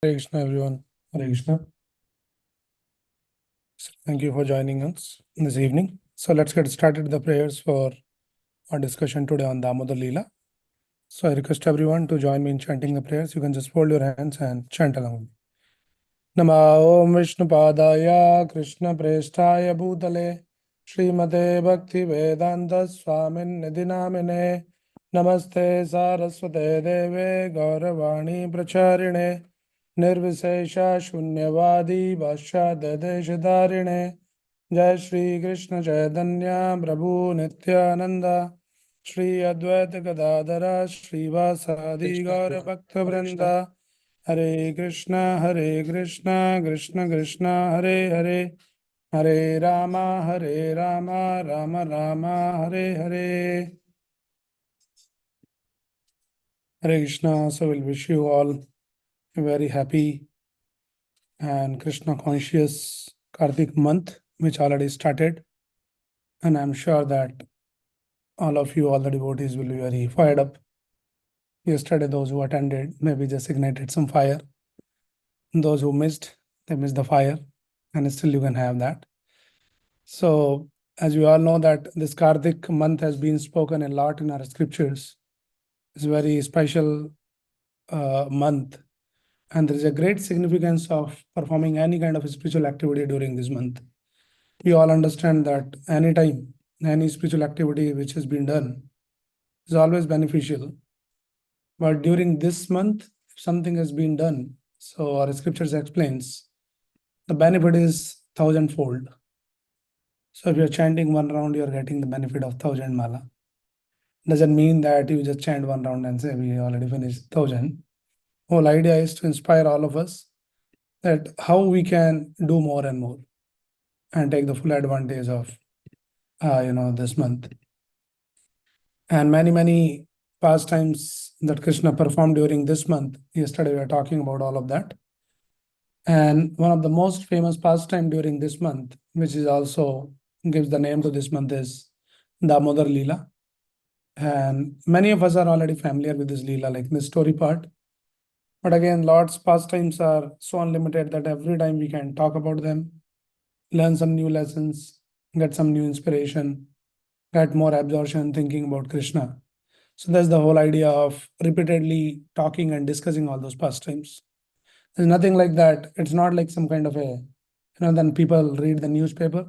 Hare Krishna, everyone. Hare Krishna. Thank you for joining us this evening. So let's get started with the prayers for our discussion today on Damodar Lila. So I request everyone to join me in chanting the prayers. You can just fold your hands and chant along with me. Nama Om Vishnupadaya Krishna Prestaya Bhutale Srimate Bhakti Vedanta Swamin Nidhinamine Namaste Saraswate Deve Gauravani Pracharine Nirvisesha Shunyavadi Bhasha Dadeshadharine Jai Shri Krishna Chaitanya Prabhu Nityananda Shri Advaita Gadadhara Shri Vasadi Gaura Bhakta Vrinda Hare Krishna Krishna Krishna Hare Hare Hare Rama Rama Rama Hare Hare. Hare Krishna. So we'll wish you all a very happy and Krishna conscious Kartik month, which already started. And I'm sure that all of you, all the devotees, will be very fired up. Yesterday, those who attended maybe just ignited some fire. Those who missed, they missed the fire, and still you can have that. So, as we all know that this Kartik month has been spoken a lot in our scriptures. It's a very special month, and there is a great significance of performing any kind of spiritual activity during this month. We all understand that anytime, any spiritual activity which has been done is always beneficial. But during this month, if something has been done, so our scriptures explains, the benefit is thousandfold. So if you're chanting one round, you're getting the benefit of 1000 mala. Doesn't mean that you just chant one round and say we already finished 1000. Whole idea is to inspire all of us that how we can do more and more and take the full advantage of this month. And many pastimes that Krishna performed during this month. Yesterday we were talking about all of that. And one of the most famous pastime during this month, which is also gives the name to this month, is Damodar Lila. And many of us are already familiar with this Lila, like the story part. But again, Lord's pastimes are so unlimited that every time we can talk about them, learn some new lessons, get some new inspiration, get more absorption thinking about Krishna. So that's the whole idea of repeatedly talking and discussing all those pastimes. There's nothing like that. It's not like some kind of a, then people read the newspaper.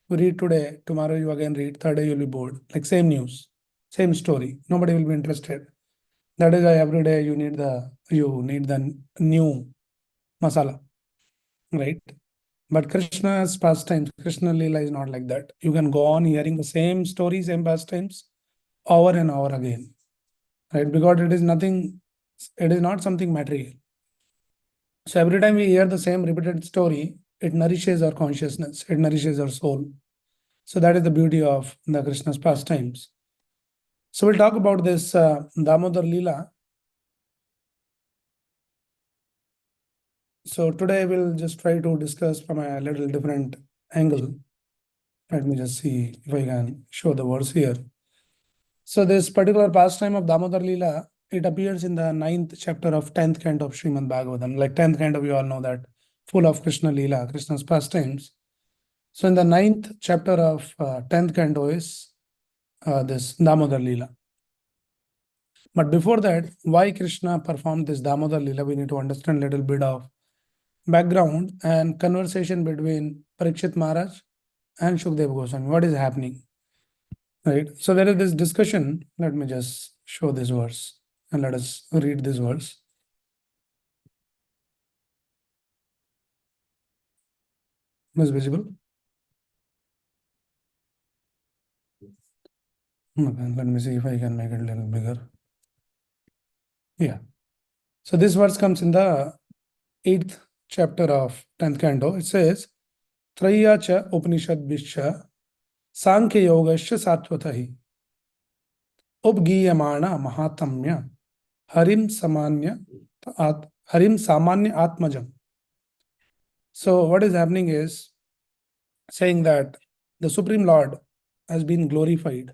You read today, tomorrow you again read, third day you'll be bored. Like same news, same story. Nobody will be interested. That is why every day you need the new masala, right? But Krishna's pastimes, Krishna Lila is not like that. You can go on hearing the same stories, same pastimes over and over again, right? Because it is not something material. So every time we hear the same repeated story, it nourishes our consciousness, it nourishes our soul. So that is the beauty of the Krishna's pastimes. So we'll talk about this Damodar Lila. So today we'll just try to discuss from a little different angle. Let me just see if I can show the words here. So this particular pastime of Damodar Lila, it appears in the 9th chapter of 10th canto of Srimad Bhagavatam. Like 10th canto, we all know that, full of Krishna Lila, Krishna's pastimes. So in the 9th chapter of 10th canto is this Damodar Lila. But before that, why Krishna performed this Damodar Lila, we need to understand a little bit of background and conversation between Parikshit Maharaj and Shukdev Goswami. What is happening? Right. So there is this discussion. Let me just show this verse and let us read this verse. Is visible? Okay, let me see if I can make it a little bigger. Yeah. So this verse comes in the 8th chapter of 10th canto. It says, Traya cha Upanishad Bishya Sankhya Yogasya Satvatahi Upgiyamana Mahatamya Harim Samanya Atmajam. So what is happening is saying that the Supreme Lord has been glorified.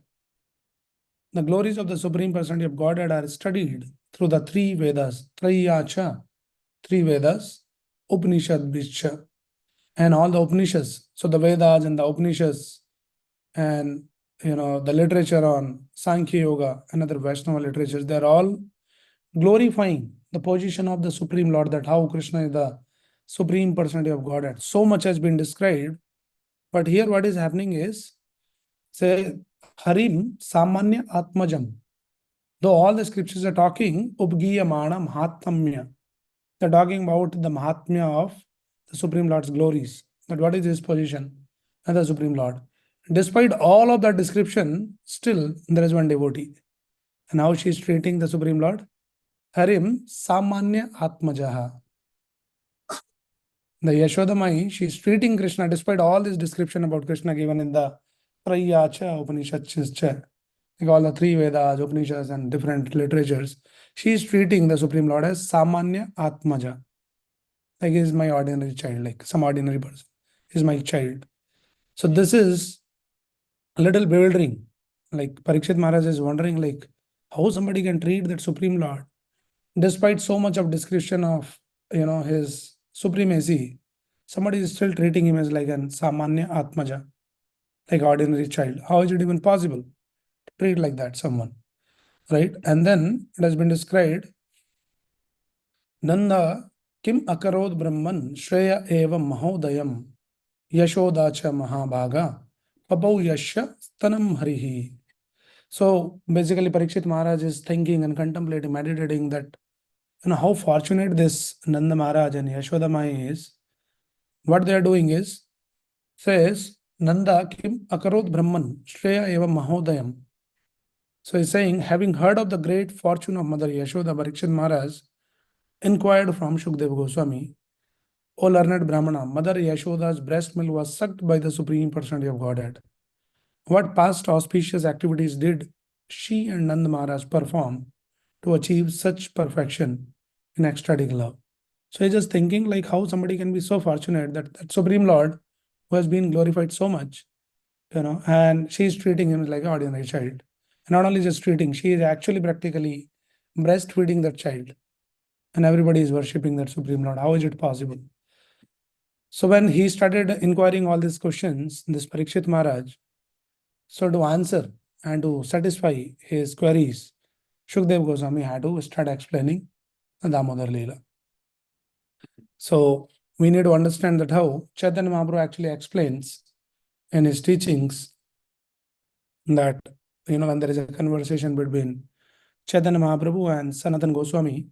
The glories of the Supreme Personality of Godhead are studied through the three Vedas, Trayacha. three Vedas, Upanishad, Bhishya, and all the Upanishads. So the Vedas and the Upanishads and the literature on Sankhya Yoga and other Vaishnava literatures, they're all glorifying the position of the Supreme Lord, that how Krishna is the Supreme Personality of Godhead. So much has been described, but here what is happening is, say, Harim Samanya Atmajam. Though all the scriptures are talking Upgiyamana Mahatmya, they're talking about the Mahatmya of the Supreme Lord's glories. That what is his position as the Supreme Lord. Despite all of that description, still there is one devotee. And how she is treating the Supreme Lord? Harim Samanya Atmajaha. The Yashodamai, she is treating Krishna despite all this description about Krishna given in the Trayacha Upanishads, like all the three Vedas, Upanishads, and different literatures. She is treating the Supreme Lord as Samanya Atmaja. Like he is my ordinary child, like some ordinary person. He is my child. So this is a little bewildering. Like Parikshit Maharaj is wondering, like, how somebody can treat that Supreme Lord despite so much of description of his supremacy. Somebody is still treating him as like an Samanya Atmaja, like ordinary child. How is it even possible to treat like that someone? Right? And then it has been described, Nanda Kim Akarod Brahman Shreya Eva Mahodayam Yashodacha Mahabhaga Papau Yasha Stanam Harihi. So basically, Parikshit Maharaj is thinking and contemplating, meditating that how fortunate this Nanda Maharaj and Yashoda Mai is. What they are doing is, says Nanda Kim Akarod Brahman Shreya Eva Mahodayam. So he's saying, having heard of the great fortune of Mother Yashoda, Parikshit Maharaj inquired from Shukdev Goswami, O learned Brahmana, Mother Yashoda's breast milk was sucked by the Supreme Personality of Godhead. What past auspicious activities did she and Nanda Maharaj perform to achieve such perfection in ecstatic love? So he's just thinking like how somebody can be so fortunate that that Supreme Lord who has been glorified so much, and she's treating him like an ordinary child. And not only just treating, she is actually practically breastfeeding that child. And everybody is worshipping that Supreme Lord. How is it possible? So when he started inquiring all these questions, this Parikshit Maharaj, so to answer and to satisfy his queries, Shukdev Goswami had to start explaining the Damodar Lila. So we need to understand that how Chaitanya Mahaprabhu actually explains in his teachings that, when there is a conversation between Chaitanya Mahaprabhu and Sanatana Goswami,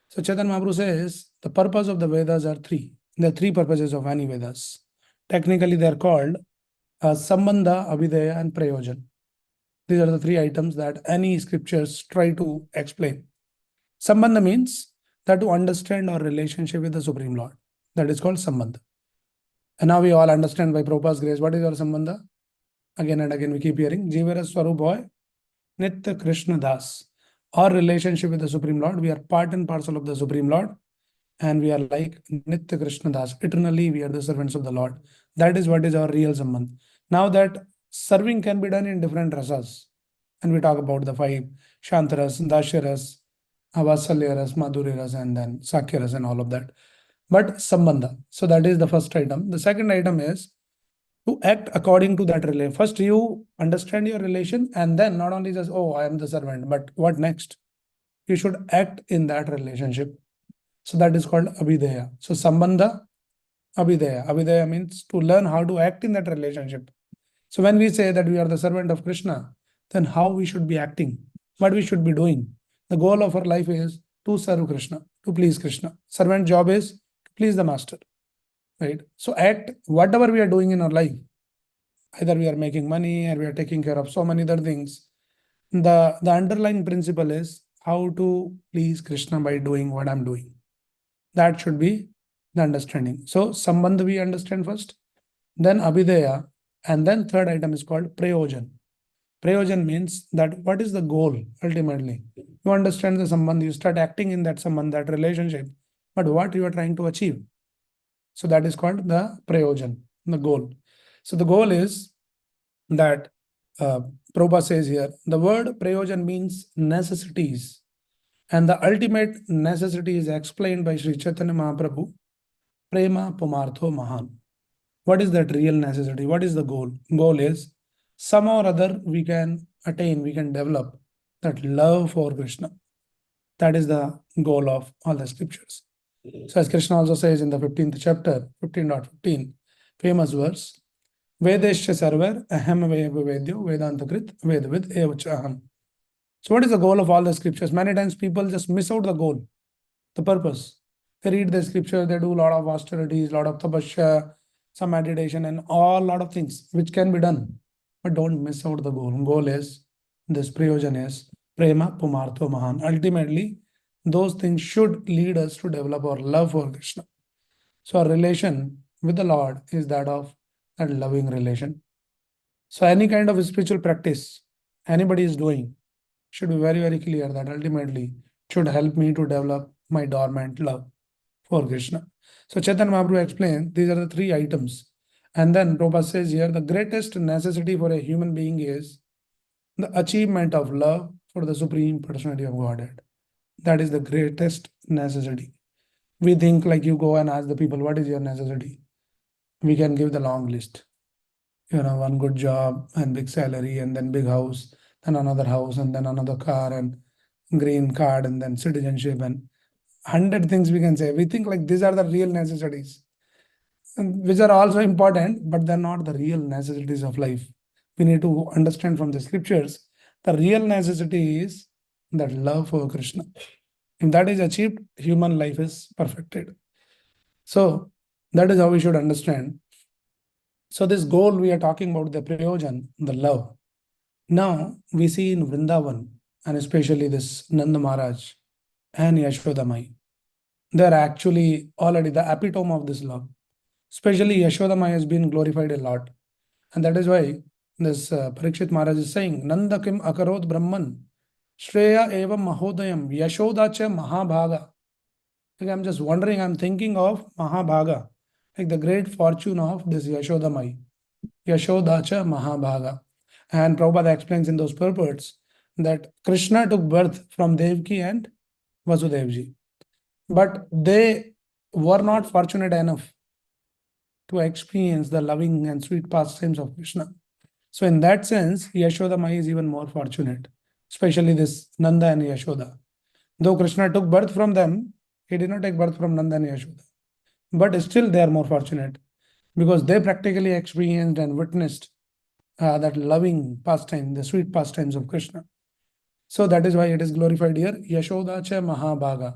so Chaitanya Mahaprabhu says the purpose of the Vedas are three. There are three purposes of any Vedas. Technically, they are called Sambandha, Abhidheya, and Prayojan. These are the three items that any scriptures try to explain. Sambandha means that to understand our relationship with the Supreme Lord. That is called Sambandha. And now we all understand by Prabhupada's grace what is our Sambandha. Again and again we keep hearing Jivara Swarup Boy, Nitya Krishna Das. Our relationship with the Supreme Lord, we are part and parcel of the Supreme Lord, and we are like Nitya Krishna Das. Eternally we are the servants of the Lord. That is what is our real Sambandha. Now that serving can be done in different rasas, and we talk about the five Shantaras, Dasharas, Vasalyaras, Madhuryaras, and then Sakyaras and all of that. But Sambandha. So that is the first item. The second item is to act according to that relation. First, you understand your relation, and then not only just, oh, I am the servant, but what next? You should act in that relationship. So that is called Abhidheya. So Sambandha, Abhidheya. Abhidheya means to learn how to act in that relationship. So when we say that we are the servant of Krishna, then how we should be acting, what we should be doing. The goal of our life is to serve Krishna, to please Krishna. Servant job is to please the master, right? So act whatever we are doing in our life, either we are making money or we are taking care of so many other things. The underlying principle is how to please Krishna by doing what I'm doing. That should be the understanding. So Sambandha we understand first, then Abhidheya, and then third item is called Prayojan. Prayojan means that what is the goal ultimately? You understand the Sambandha, you start acting in that Sambandha, that relationship, but what you are trying to achieve. So that is called the Prayojan, the goal. So the goal is that Prabhupada says here, the word Prayojan means necessities And the ultimate necessity is explained by Sri Chaitanya Mahaprabhu, Prema Pumartho Mahan. What is that real necessity? What is the goal? Goal is somehow or other we can attain, we can develop that love for Krishna. That is the goal of all the scriptures. So as Krishna also says in the 15th chapter, 15.15, famous verse, Vedesha Sarvar Aham Vedyo Vedantakrit Vedvid Evachaham. So what is the goal of all the scriptures? Many times people just miss out the goal, the purpose. They read the scripture, they do a lot of austerities, a lot of tapasya, some meditation, and all lot of things which can be done. But don't miss out the goal. Goal is this prayojan is prema pumartho mahan. Ultimately, those things should lead us to develop our love for Krishna. So our relation with the Lord is that of that loving relation. So any kind of spiritual practice anybody is doing should be very, very clear that ultimately should help me to develop my dormant love for Krishna. So Chaitanya Mahaprabhu explained these are the three items. And then Prabhupada says here the greatest necessity for a human being is the achievement of love for the Supreme Personality of Godhead. That is the greatest necessity. We think like you go and ask the people, what is your necessity? We can give the long list. One good job and big salary and then big house, then another house and then another car and green card and then citizenship and 100 things we can say. We think like these are the real necessities, which are also important, but they're not the real necessities of life. We need to understand from the scriptures, the real necessity is that love for Krishna. If that is achieved, human life is perfected. So that is how we should understand. So this goal we are talking about, the prayojan, the love. Now we see in Vrindavan, and especially this Nanda Maharaj and Yashoda Mai, they are actually already the epitome of this love. Especially Yashoda Mai has been glorified a lot. And that is why this Parikshit Maharaj is saying, Nanda kim akarod brahman, Shreya evam mahodayam, Yashoda cha mahabhaga. Like I'm just wondering, I'm thinking of Mahabhaga, like the great fortune of this Yashoda Mai. Yashoda cha mahabhaga. And Prabhupada explains in those purports that Krishna took birth from Devaki and Vasudevji. But they were not fortunate enough to experience the loving and sweet pastimes of Krishna. So in that sense, Yashoda Mai is even more fortunate, especially this Nanda and Yashoda. Though Krishna took birth from them, he did not take birth from Nanda and Yashoda. But still they are more fortunate because they practically experienced and witnessed that loving pastime, the sweet pastimes of Krishna. So that is why it is glorified here, Yashoda cha Mahabhaga.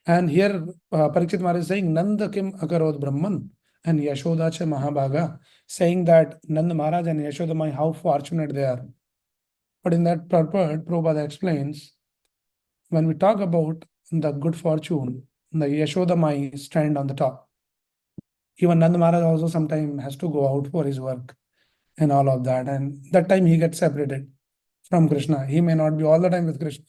And here Parikshit Maharaj is saying, Nanda kim akarod Brahman and Yashoda cha Mahabhaga, saying that Nanda Maharaj and Yashoda Mai, how fortunate they are. But in that purport, Prabhupada explains, when we talk about the good fortune, the Yashoda Mai stand on the top. Even Nanda Maharaj also sometimes has to go out for his work and all of that. And that time he gets separated from Krishna. He may not be all the time with Krishna.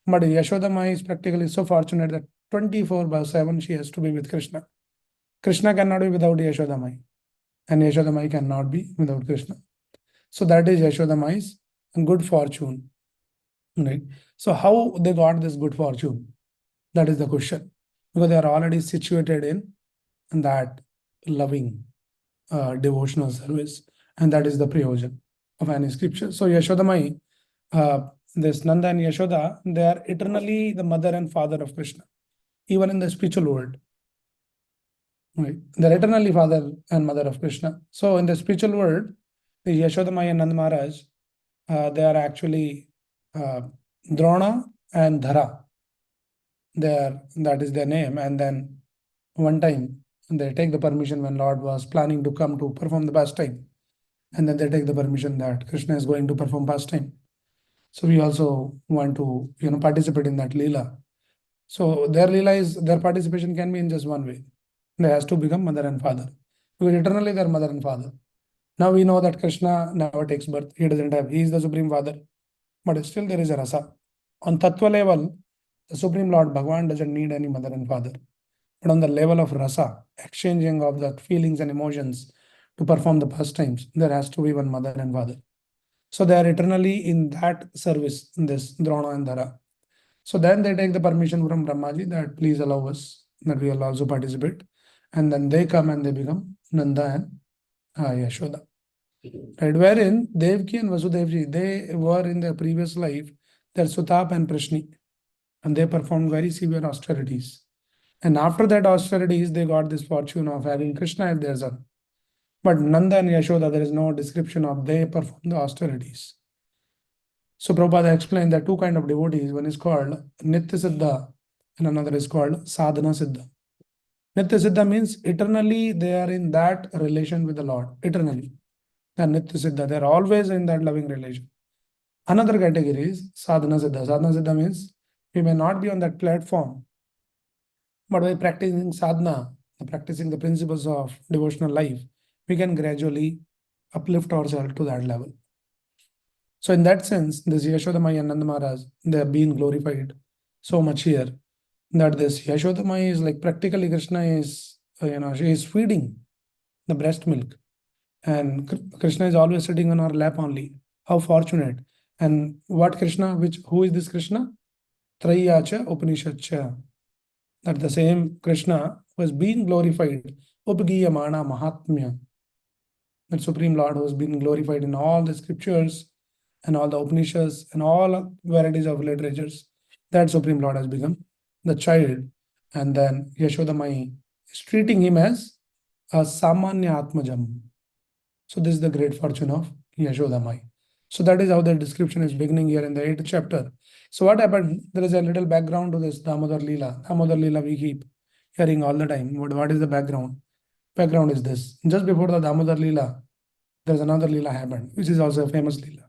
But Yashoda Mai is practically so fortunate that 24/7 she has to be with Krishna. Krishna cannot be without Yashoda Mai. And Yashoda Mai cannot be without Krishna. So that is Yashoda Mai's good fortune. Right? So how they got this good fortune? That is the question. Because they are already situated in that loving devotional service. And that is the prayojan of any scripture. So Yashoda Mai, this Nanda and Yashoda, they are eternally the mother and father of Krishna, even in the spiritual world. Right? They're eternally father and mother of Krishna. So in the spiritual world, the Yashoda Mai and Nanda Maharaj, they are actually Drona and Dhara. That is their name. And then one time they take the permission when Lord was planning to come to perform the pastime. And then they take the permission that Krishna is going to perform pastime. So we also want to, participate in that Leela. So their Leela is, their participation can be in just one way. They has to become mother and father. Because eternally they are mother and father. Now we know that Krishna never takes birth. He doesn't have, he is the Supreme Father. But still there is a rasa. On Tattva level, the Supreme Lord Bhagavan doesn't need any mother and father. But on the level of rasa, exchanging of the feelings and emotions to perform the pastimes, there has to be one mother and father. So they are eternally in that service, in this Drona and Dhara. So then they take the permission from Brahmaji that please allow us that we will also participate. And then they come and they become Nanda and Yashoda. Right, wherein Devki and Vasudevji, they were in their previous life, they're Sutap and Prishni, and they performed very severe austerities. And after that austerities, they got this fortune of having Krishna as their son. But Nanda and Yashoda, there is no description of they perform the austerities. So Prabhupada explained that two kind of devotees. One is called Nitya Siddha and another is called Sadhana Siddha. Nitya Siddha means eternally they are in that relation with the Lord, eternally. And Nitya Siddha, they are always in that loving relation. Another category is Sadhana Siddha. Sadhana Siddha means we may not be on that platform, but by practicing sadhana, practicing the principles of devotional life, we can gradually uplift ourselves to that level. So in that sense, this Yashodamai and Nanda Maharaj, they have been glorified so much here that this Yashodamai is like practically Krishna is, she is feeding the breast milk. And Krishna is always sitting on our lap only. How fortunate. And what Krishna, who is this Krishna? Trayacha Upanishadcha. That the same Krishna was being glorified. Upagiyamana Mahatmya. That Supreme Lord who has been glorified in all the scriptures and all the Upanishads and all varieties of literatures. That Supreme Lord has become the child. And then Yashodamai is treating him as a Samanya Atmajam. So this is the great fortune of Yashodamai. So that is how the description is beginning here in the 8th chapter. So what happened? There is a little background to this Damodar Lila. Damodar Lila we keep hearing all the time. What is the background? Background is this. Just before the Damodar Lila, there's another Lila happened, which is also a famous Lila.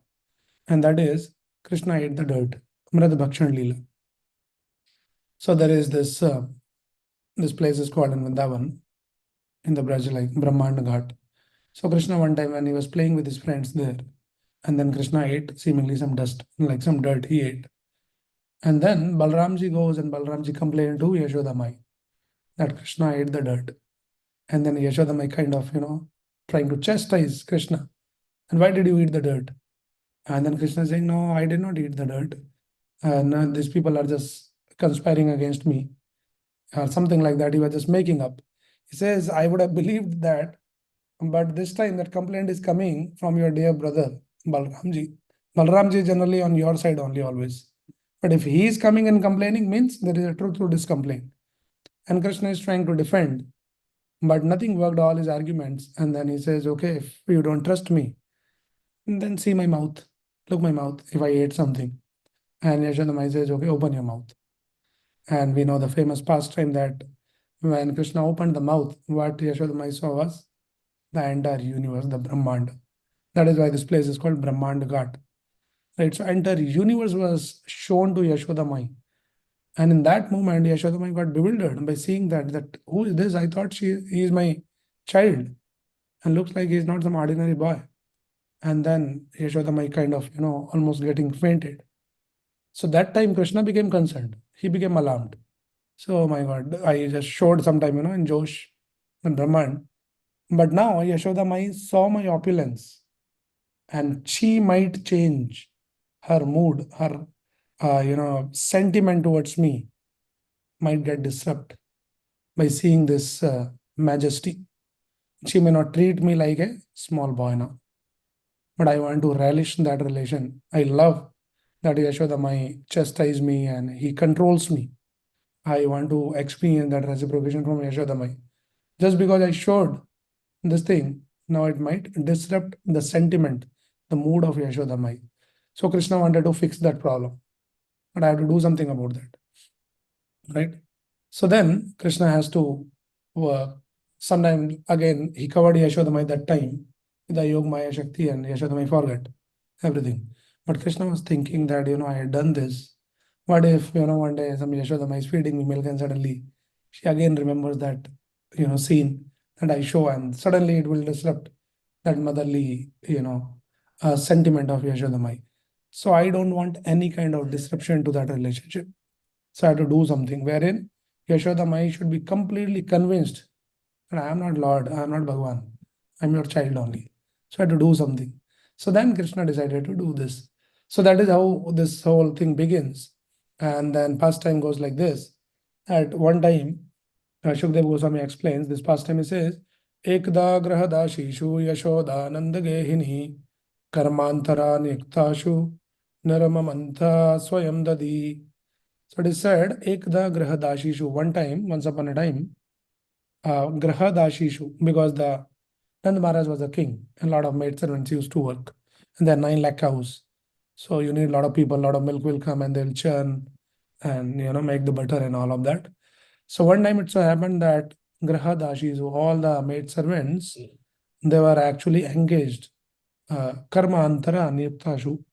And that is Krishna ate the dirt. Amrit Bhakshan Lila. So there is this, this place is called in Vrindavan, in the Braj, like Brahmanda Ghat. So Krishna one time when he was playing with his friends there, and then Krishna ate seemingly some dust, like some dirt he ate. And then Balramji goes and Balramji complained to Yashodamai that Krishna ate the dirt. And then Yashodamai kind of, trying to chastise Krishna. And why did you eat the dirt? And then Krishna saying, no, I did not eat the dirt. And these people are just conspiring against me. Or something like that. He was just making up. He says, I would have believed that, but this time that complaint is coming from your dear brother, Balramji. Balramji is generally on your side only always. But if he is coming and complaining, means there is a truth to this complaint. And Krishna is trying to defend, but nothing worked, all his arguments. And then he says, okay, if you don't trust me, then see my mouth. Look my mouth if I ate something. And Yashodamai says, okay, open your mouth. And we know the famous pastime that when Krishna opened the mouth, what Yashodamai saw was the entire universe, the Brahmanda. That is why this place is called Brahmanda Ghat. Right? So entire universe was shown to Yashodamai. And in that moment, Yashodamai got bewildered by seeing that who is this? I thought he is my child. And looks like he is not some ordinary boy. And then Yashodamai kind of, almost getting fainted. So that time Krishna became concerned. He became alarmed. So, oh my God, I just showed sometime, in Josh and Brahman. But now Yashodamai saw my opulence and she might change her mood, her, sentiment towards me might get disrupted by seeing this majesty. She may not treat me like a small boy now, but I want to relish that relation. I love that Yashodamai chastise me and he controls me. I want to experience that reciprocation from Yashodamai. Just because I showed this thing, now it might disrupt the sentiment, the mood of Yashodamai. So Krishna wanted to fix that problem, but I have to do something about that, right? So then Krishna has to sometime again, he covered Yashodamai that time with the Yog Maya Shakti and Yashodamai forgot everything. But Krishna was thinking that, I had done this. What if, one day some Yashodamai is feeding me milk and suddenly she again remembers that, scene that I show and suddenly it will disrupt that motherly, sentiment of Yashodamai. So I don't want any kind of disruption to that relationship. So I have to do something wherein Yashodamai should be completely convinced that I am not Lord, I am not Bhagwan, I am your child only. So I had to do something. So then Krishna decided to do this. So that is how this whole thing begins. And then pastime goes like this. At one time, Shukdev Goswami explains this pastime. He says, Ekda grahadashishu yashoda nandagehini karmantara niktashu naramamantha swayam dadi. So it is said, Ekda grahadashishu, one time, once upon a time, grahadashishu, because the Nand Maharaj was a king, and a lot of maidservants used to work, and there are 9 lakh cows. So you need a lot of people, a lot of milk will come, and they'll churn and make the butter and all of that. So one time it so happened that grahadashis, all the maidservants, they were actually engaged. Karma antara niptashu.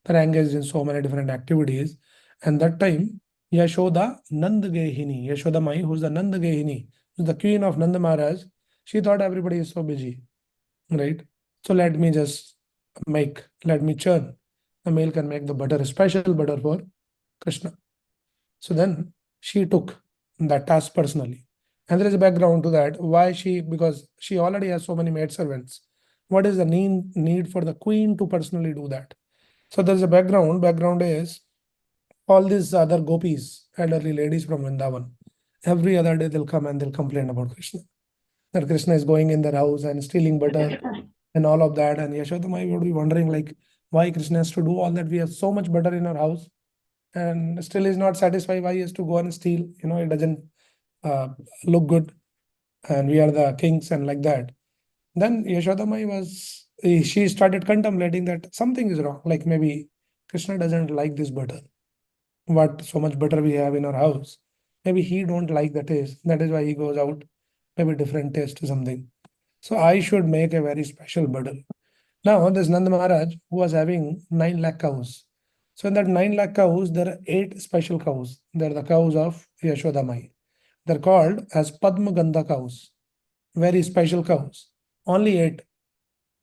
They're engaged in so many different activities. And that time, Yashoda Nandagehini, Yashoda Mai, who's the Nandagehini, who's the queen of Nanda Maharaj, she thought everybody is so busy, right? So let me just let me churn the milk and make the butter, a special butter for Krishna. So then she took that task personally. And there is a background to that. Why she? Because she already has so many maidservants. What is the need for the queen to personally do that? So there's a background. Background is all these other gopis, elderly ladies from Vrindavan. Every other day they'll come and they'll complain about Krishna. That Krishna is going in their house and stealing butter and all of that. And Yashoda Mai would be wondering like why Krishna has to do all that. We have so much butter in our house and still is not satisfied. Why he has to go and steal? It doesn't uh, look good. And we are the kings and like that. Then Yashoda Mai she started contemplating that something is wrong. Like maybe Krishna doesn't like this butter. What so much butter we have in our house. Maybe he don't like the taste. That is why he goes out. Maybe different taste or something. So I should make a very special butter. Now this Nanda Maharaj who was having 9 lakh cows. So in that 9 lakh cows, there are 8 special cows. They're the cows of Yashoda Mai. They're called as Padma Gandha cows. Very special cows. Only 8.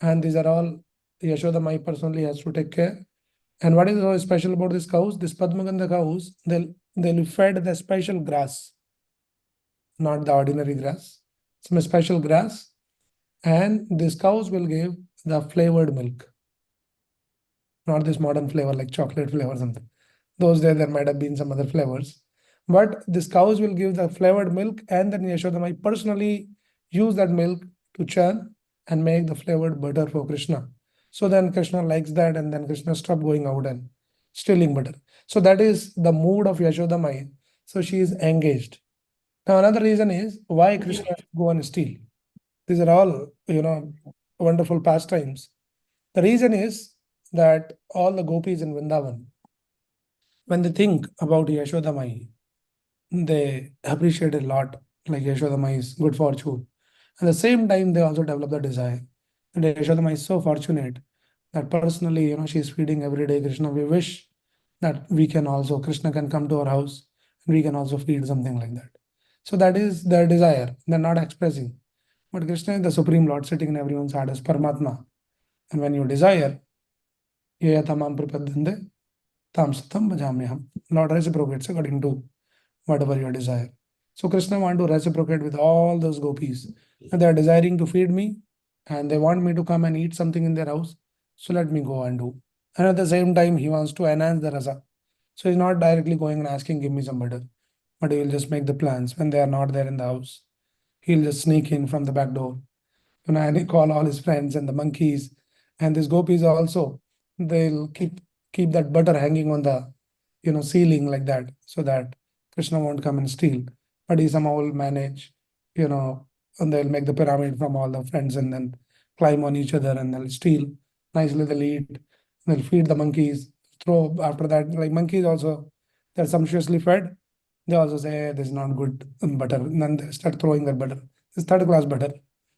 And these are all Yashoda Mai personally has to take care. And what is so special about these cows? This Padmagandha cows, they'll fed the special grass, not the ordinary grass, some special grass, and these cows will give the flavored milk, not this modern flavor like chocolate flavor or something. Those days there might have been some other flavors, but these cows will give the flavored milk, and then Yashoda might personally use that milk to churn and make the flavored butter for Krishna. So then Krishna likes that, and then Krishna stopped going out and stealing butter. So that is the mood of Yashoda Mai. So she is engaged. Now another reason is why Krishna go and steal. These are all wonderful pastimes. The reason is that all the gopis in Vrindavan, when they think about Yashoda Mai, they appreciate a lot, like Yashoda Mai's good fortune. At the same time, they also develop the desire. And Yashoda Mai is so fortunate that personally, she's feeding every day Krishna. We wish that we can also, Krishna can come to our house and we can also feed something like that. So that is their desire. They're not expressing. But Krishna is the Supreme Lord sitting in everyone's heart as Paramatma. And when you desire, Ye tamam prapadyante, tam satam bhajamyaham. Lord reciprocates according to whatever your desire. So Krishna want to reciprocate with all those gopis. And they are desiring to feed me and they want me to come and eat something in their house. So let me go and do. And at the same time, he wants to enhance the rasa. So he's not directly going and asking, give me some butter. But he will just make the plans when they are not there in the house. He'll just sneak in from the back door. And he call all his friends and the monkeys and these gopis also. They'll keep that butter hanging on the ceiling like that, so that Krishna won't come and steal. But he somehow will manage, and they'll make the pyramid from all the friends and then climb on each other and they'll steal. Nicely they'll eat. They'll feed the monkeys. Throw after that, like monkeys also, they're sumptuously fed. They also say, "Hey, this is not good butter." And then they start throwing that butter. It's third class butter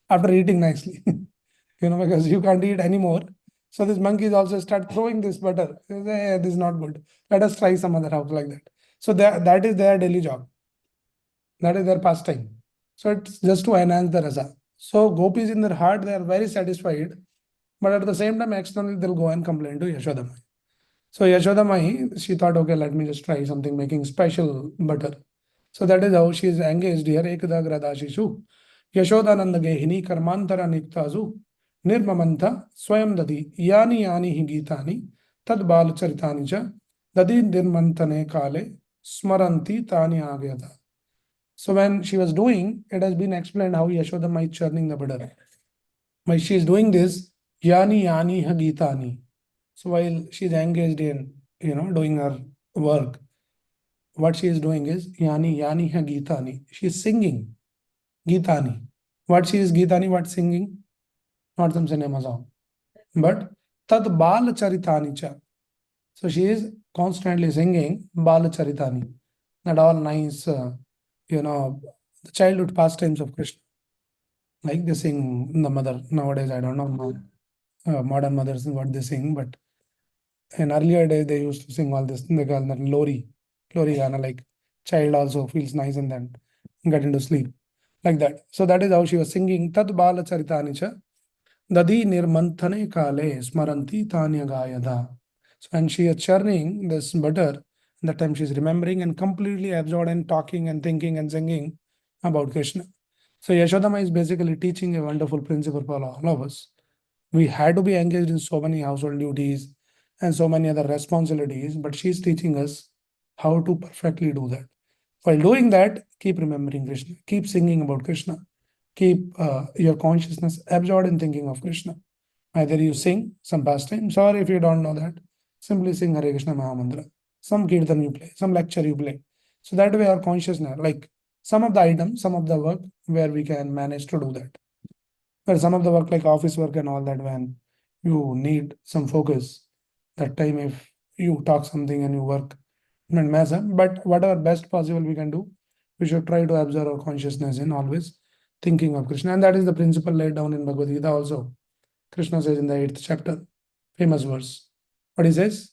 after eating nicely, because you can't eat anymore. So these monkeys also start throwing this butter. They say, "Hey, this is not good. Let us try some other house like that." So that is their daily job. That is their pastime. So it's just to enhance the rasa. So gopis in their heart, they are very satisfied. But at the same time, externally, they'll go and complain to Yashoda Mai. So Yashoda Mai, she thought, okay, let me just try something, making special butter. So that is how she is engaged here. Ekada gradashishu. Yashodananda gehini karmantara niktazu. Nirmamantha swayam dadi. Yani yani hi gitani. Tad bal charitani cha. Dadi nirmantane kale smaranti tani agyata. So when she was doing, it has been explained how Yashodama is churning the butter. While she is doing this, yani yani hagitani. So while she is engaged in, doing her work, what she is doing is yani yani hagitani. She is singing Gitani. What she is Gitani, what singing? Not some cinema song. But Tad Bal Charitani cha. So she is constantly singing Bal Charitani. That all nice, the childhood pastimes of Krishna. Like they sing the mother. Nowadays, I don't know modern mothers what they sing, but in earlier days they used to sing all this. They call that Lori. Lori Gana, like child also feels nice and then get into sleep. Like that. So that is how she was singing Tad Bala Charitani cha. Dadi nirmanthane kale smaranti tanya gayada. So when she is churning this butter, that time she is remembering and completely absorbed and talking and thinking and singing about Krishna. So Yashodama is basically teaching a wonderful principle for all of us. We had to be engaged in so many household duties and so many other responsibilities, but she is teaching us how to perfectly do that. While doing that, keep remembering Krishna, keep singing about Krishna, keep your consciousness absorbed in thinking of Krishna. Either you sing some pastimes, or if you don't know that, simply sing Hare Krishna Mahamantra. Some kirtan you play, some lecture you play. So that way our consciousness, like some of the items, some of the work where we can manage to do that. But some of the work like office work and all that, when you need some focus, that time if you talk something and you work, not mess up. But whatever best possible we can do, we should try to observe our consciousness in always thinking of Krishna. And that is the principle laid down in Bhagavad Gita also. Krishna says in the 8th chapter, famous verse. What he says?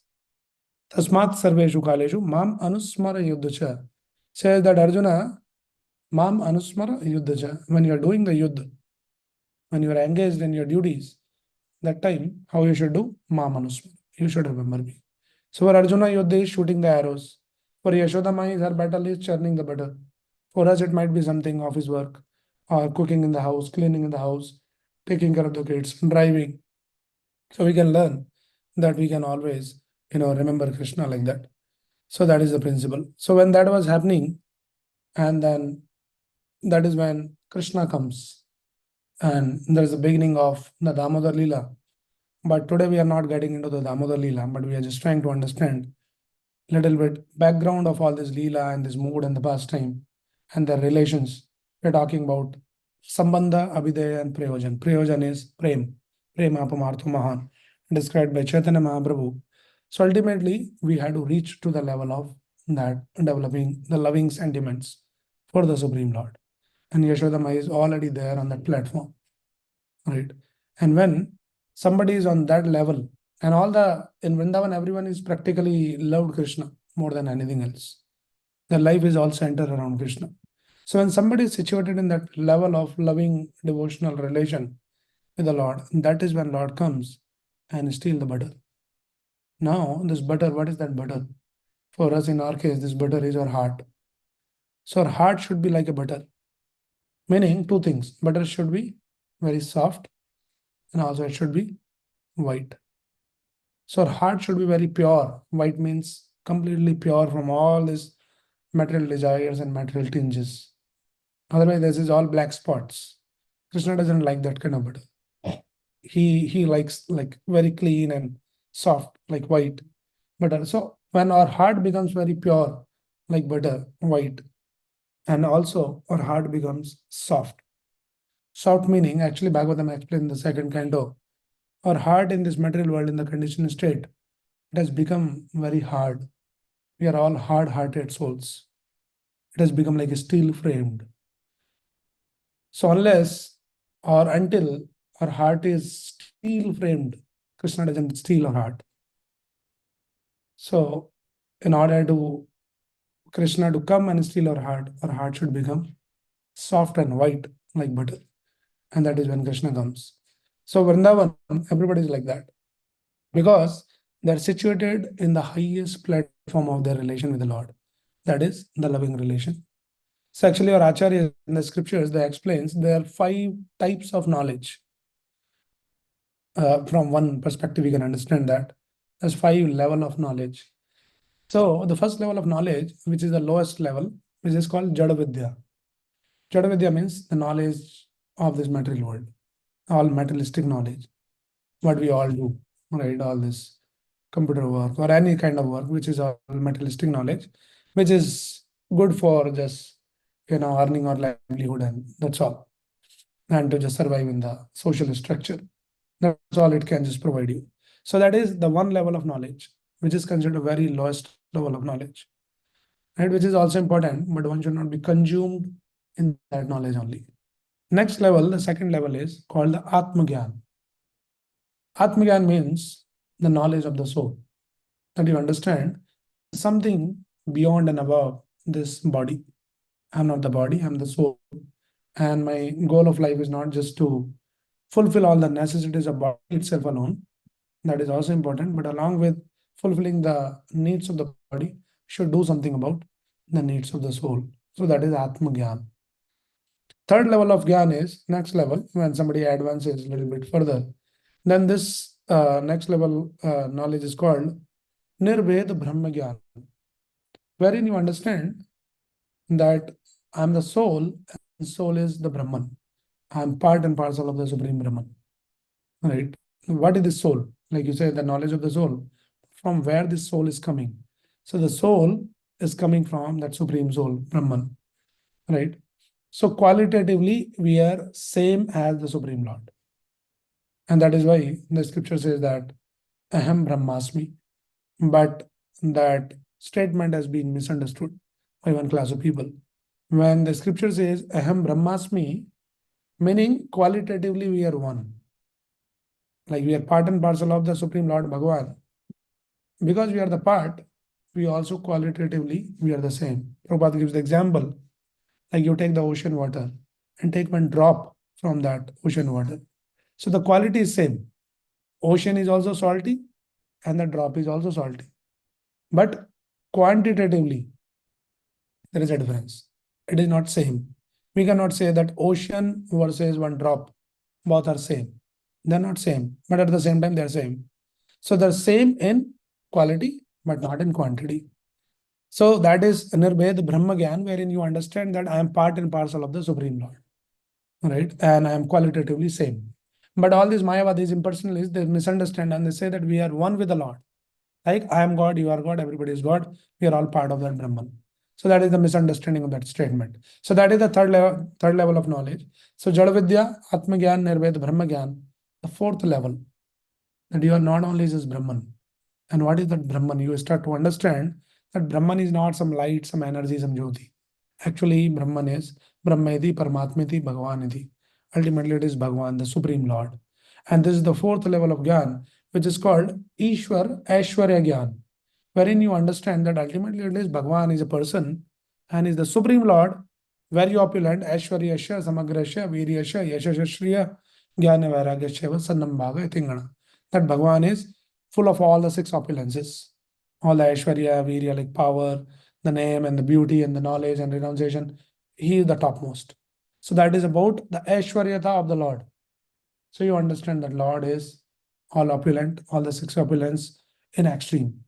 Tasmat sarveshu kaleshu mam anusmara yuddhacha. Says that Arjuna, mam anusmara yuddhacha. When you are doing the yuddha, when you are engaged in your duties, that time, how you should do? Mam anusmara. You should remember me. So for Arjuna, Yuddha is shooting the arrows. For Yashodama, her battle is churning the butter. For us, it might be something office work, or cooking in the house, cleaning in the house, taking care of the kids, driving. So we can learn that we can always, remember Krishna like that. So that is the principle. So when that was happening, and then that is when Krishna comes, and there is the beginning of the Damodar Lila. But today we are not getting into the Damodar Lila, but we are just trying to understand little bit background of all this Leela and this mood and the pastime and their relations. We're talking about Sambandha, Abhidaya, and Prayojan. Prayojan is Prem, Prema Pamartho Mahan, described by Chaitanya Mahaprabhu. So ultimately, we had to reach to the level of that, developing the loving sentiments for the Supreme Lord. And Yashodama is already there on that platform, right? And when somebody is on that level, and all the in Vrindavan, everyone is practically loved Krishna more than anything else. Their life is all centered around Krishna. So when somebody is situated in that level of loving devotional relation with the Lord, that is when Lord comes and steal the butter. Now, this butter, what is that butter? For us, in our case, this butter is our heart. So our heart should be like a butter. Meaning two things. Butter should be very soft, and also it should be white. So our heart should be very pure. White means completely pure from all these material desires and material tinges. Otherwise, this is all black spots. Krishna doesn't like that kind of butter. He likes like very clean and soft, like white butter. So when our heart becomes very pure, like butter, white, and also our heart becomes soft. Soft meaning, actually, Bhagavatam explained in the second canto. Our heart in this material world, in the conditioned state, it has become very hard. We are all hard-hearted souls. It has become like a steel framed. So unless or until our heart is steel framed, Krishna doesn't steal our heart. So in order to Krishna to come and steal our heart should become soft and white like butter. And that is when Krishna comes. So Vrindavan, everybody is like that. Because they're situated in the highest platform of their relation with the Lord. That is the loving relation. So actually, our Acharya in the scriptures, they explains there are 5 types of knowledge. From one perspective, we can understand that there's 5 level of knowledge. So the first level of knowledge, which is the lowest level, which is called Jada Vidya. Jada Vidya means the knowledge of this material world, all materialistic knowledge, what we all do, right? All this computer work or any kind of work, which is all materialistic knowledge, which is good for just, earning our livelihood, and that's all. And to just survive in the social structure. That's all it can just provide you. So that is the one level of knowledge, which is considered very lowest level of knowledge, right? Which is also important, but one should not be consumed in that knowledge only. Next level, the second level is called the Atmagyan. Atmagyan means the knowledge of the soul, that you understand something beyond and above this body. I'm not the body, I'm the soul. And my goal of life is not just to fulfill all the necessities of body itself alone. That is also important, but along with fulfilling the needs of the body, should do something about the needs of the soul. So that is Atma Gyan. Third level of Gyan is next level, when somebody advances a little bit further. Then this next level knowledge is called Nirved Brahma Gyan, wherein you understand that I'm the soul, and soul is the Brahman. I'm part and parcel of the Supreme Brahman. Right? What is the soul? Like you say, the knowledge of the soul, from where this soul is coming. So the soul is coming from that Supreme Soul, Brahman. Right? So qualitatively, we are same as the Supreme Lord. And that is why the scripture says that Aham Brahmasmi. But that statement has been misunderstood by one class of people. When the scripture says Aham Brahmasmi, meaning qualitatively we are one. Like we are part and parcel of the Supreme Lord Bhagavan. Because we are the part, we also qualitatively, we are the same. Prabhupada gives the example, like you take the ocean water and take one drop from that ocean water. So the quality is same. Ocean is also salty and the drop is also salty. But quantitatively, there is a difference. It is not same. We cannot say that ocean versus one drop, both are same. They're not same, but at the same time, they're same. So they're same in quality, but not in quantity. So that is Nirbhed Brahma Gyan, wherein you understand that I am part and parcel of the Supreme Lord, right? And I am qualitatively same. But all these Mayavadis, impersonalists, they misunderstand and they say that we are one with the Lord. Like I am God, you are God, everybody is God. We are all part of that Brahman. So that is the misunderstanding of that statement. So that is the third level of knowledge. So Jada Vidya, Atma Gyan, Nirbhed Brahma Gyan, the fourth level, that you are not only just Brahman. And what is that Brahman? You start to understand that Brahman is not some light, some energy, some Jyoti. Actually, Brahman is Brahmeti, Paramatmeti, Bhagavaniti. Ultimately, it is Bhagavan, the Supreme Lord. And this is the fourth level of Gyan, which is called Ishwar Aishwarya Gyan, wherein you understand that ultimately it is Bhagavan is a person and is the Supreme Lord, very opulent, Aishwaryasya, Samagrasya, Viryasya, Yashashashriya, Jnana Vairagyasya, Sannam Bhaga, Tingana. That Bhagavan is full of all the six opulences, all the Aishwarya, Virya, like power, the name and the beauty and the knowledge and renunciation. He is the topmost. So that is about the Aishwaryata of the Lord. So you understand that Lord is all opulent, all the six opulence in extreme.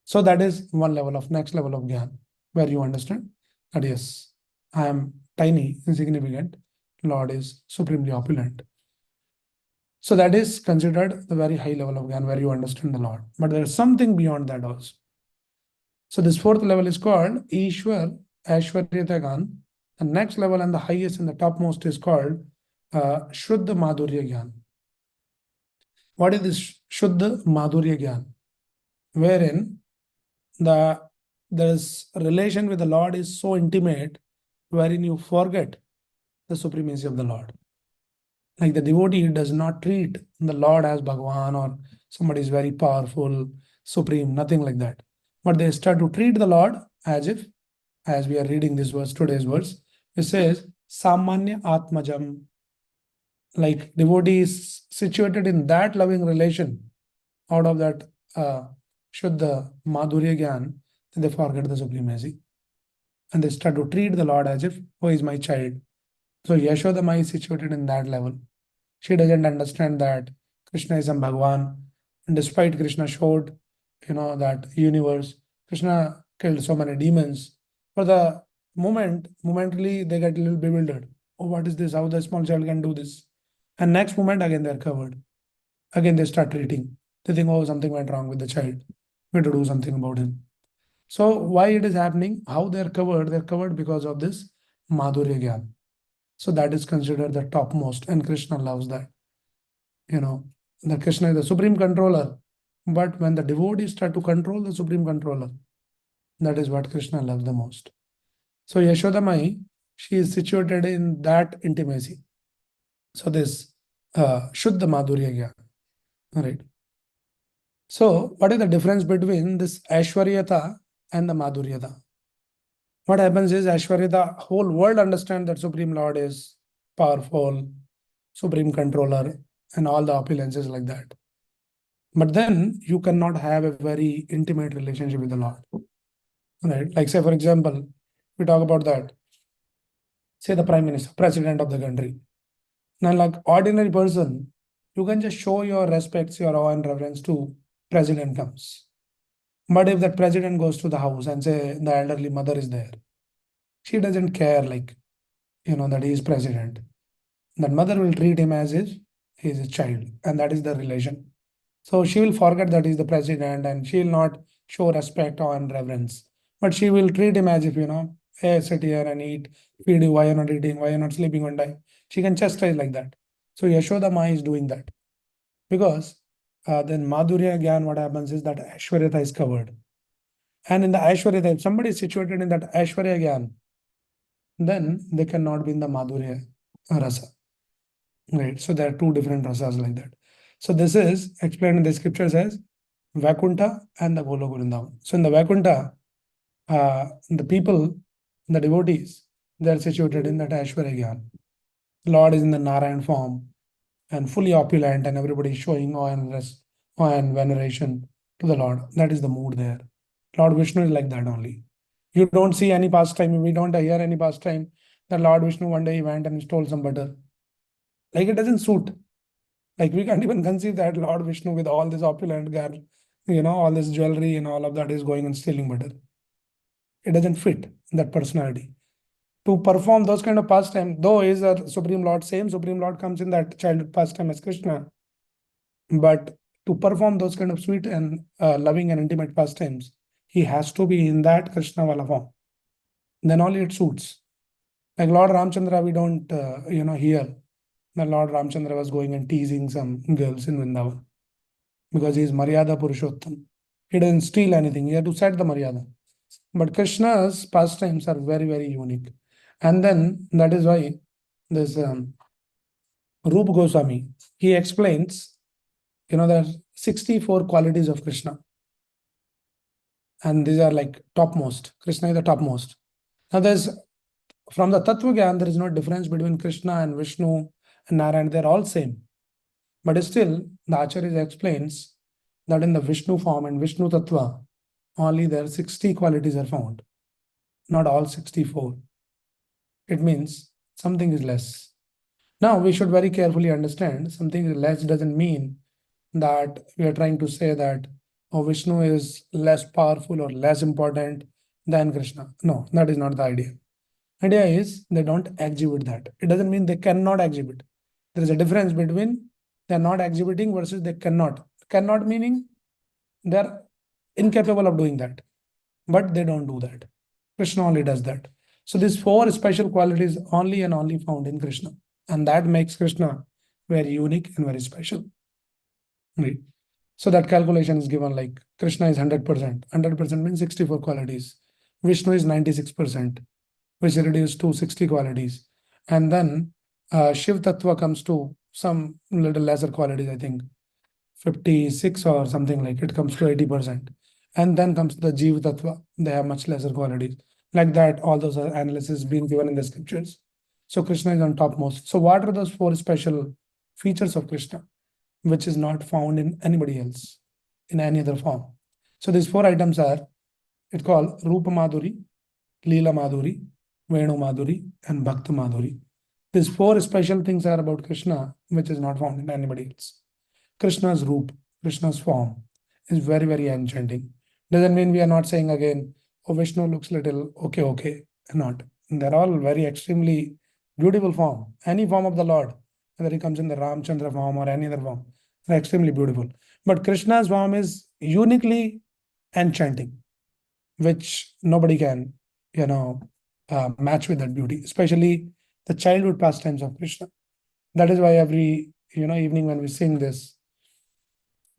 So that is one level of next level of Gyan, where you understand that yes, I am tiny, insignificant. Lord is supremely opulent. So that is considered the very high level of Gyan, where you understand the Lord. But there is something beyond that also. So this fourth level is called Ishwar Aishwaryata Gyan. The next level and the highest and the topmost is called Shuddha Madhurya Gyan. What is this Shuddha Madhurya Gyan? Wherein there's relation with the Lord is so intimate, wherein you forget the supremacy of the Lord. Like the devotee does not treat the Lord as Bhagavan or somebody is very powerful, supreme, nothing like that. But they start to treat the Lord as if, as we are reading this verse, today's verse, it says, Samanya Atmajam. Like devotee is situated in that loving relation out of that Shuddha Madhurya Gyan, they forget the supremacy. And they start to treat the Lord as if, oh, he's my child. So Yashodama is situated in that level. She doesn't understand that Krishna is a Bhagwan. And despite Krishna showed, that universe, Krishna killed so many demons. For the momentarily they get a little bewildered. Oh, what is this? How the small child can do this? And next moment again they're covered. Again they start treating. They think, oh, something went wrong with the child. We have to do something about him. So why it is happening? How they're covered? They're covered because of this Madhurya Gyan. So that is considered the topmost, and Krishna loves that. The Krishna is the supreme controller. But when the devotees start to control the supreme controller, that is what Krishna loves the most. So Yashoda Mai, she is situated in that intimacy. So this Shuddha Madhurya Gyan. All right. So what is the difference between this Aishwaryata and the Madhuryata? What happens is Aishwaryata, whole world understands that Supreme Lord is powerful, supreme controller, and all the opulences like that. But then you cannot have a very intimate relationship with the Lord. Right? Like say, for example, we talk about that. Say the Prime Minister, President of the country. Now, like ordinary person, you can just show your respects, your awe and reverence to President comes. But if that President goes to the house and say the elderly mother is there, she doesn't care that he is President. That mother will treat him as if he is a child, and that is the relation. So she will forget that he is the President and she will not show respect or reverence. But she will treat him as if, hey, sit here and eat, feed you, why you're not eating, why you're not sleeping one time. She can chastise like that. So Yashoda Ma is doing that. Because then Madhurya Gyan, what happens is that Aishwaryata is covered. And in the Aishwaryata, if somebody is situated in that Aishwarya Gyan, then they cannot be in the Madhurya Rasa. Right. So there are two different rasas like that. So this is explained in the scriptures as Vaikuntha and the Goloka Vrindavan. So in the Vaikuntha, the people, the devotees, they are situated in that Aishwarya Gyan. Lord is in the Narayan form and fully opulent, and everybody is showing awe and veneration to the Lord. That is the mood there. Lord Vishnu is like that only. You don't see any pastime, we don't hear any pastime that Lord Vishnu one day he went and stole some butter. Like it doesn't suit. Like we can't even conceive that Lord Vishnu with all this opulent girl, all this jewelry and all of that is going and stealing butter. It doesn't fit that personality. To perform those kind of pastime, though is a Supreme Lord, same Supreme Lord comes in that childhood pastime as Krishna. But to perform those kind of sweet and loving and intimate pastimes, he has to be in that Krishna Vala form. Then only it suits. Like Lord Ramchandra, we don't, hear that Lord Ramchandra was going and teasing some girls in Vrindavan because he is Maryada Purushottam. He doesn't steal anything. He had to set the Maryada. But Krishna's pastimes are very, very unique. And then that is why this Rupa Goswami, he explains, there are 64 qualities of Krishna. And these are like topmost. Krishna is the topmost. Now from the Tattva Gyan, there is no difference between Krishna and Vishnu and Narayan. They're all same. But still, the Acharya explains that in the Vishnu form and Vishnu Tattva, only there 60 qualities are found, not all 64. It means something is less. Now, we should very carefully understand something is less doesn't mean that we are trying to say that Vishnu is less powerful or less important than Krishna. No, that is not the idea. Idea is they don't exhibit that. It doesn't mean they cannot exhibit. There is a difference between they're not exhibiting versus they cannot. Cannot meaning they're incapable of doing that, but they don't do that. Krishna only does that. So these 4 special qualities only and only found in Krishna. And that makes Krishna very unique and very special. Right. So that calculation is given like Krishna is 100%. 100% means 64 qualities. Vishnu is 96%, which reduces to 60 qualities. And then Shiv Tattva comes to some little lesser qualities, I think 56 or something like it comes to 80%. And then comes the Jiva Tattva. They have much lesser qualities. Like that, all those analyses being given in the scriptures. So Krishna is on topmost. So what are those 4 special features of Krishna, which is not found in anybody else, in any other form? So these 4 items are, it's called Rupa Madhuri, Leela Madhuri, Venu Madhuri, and Bhakta Madhuri. These 4 special things are about Krishna, which is not found in anybody else. Krishna's roop, Krishna's form is very, very enchanting. Doesn't mean we are not saying again, oh, Vishnu looks little okay, not. They're all very extremely beautiful form. Any form of the Lord, whether he comes in the Ramchandra form or any other form, they're extremely beautiful. But Krishna's form is uniquely enchanting, which nobody can, match with that beauty, especially the childhood pastimes of Krishna. That is why every evening when we sing this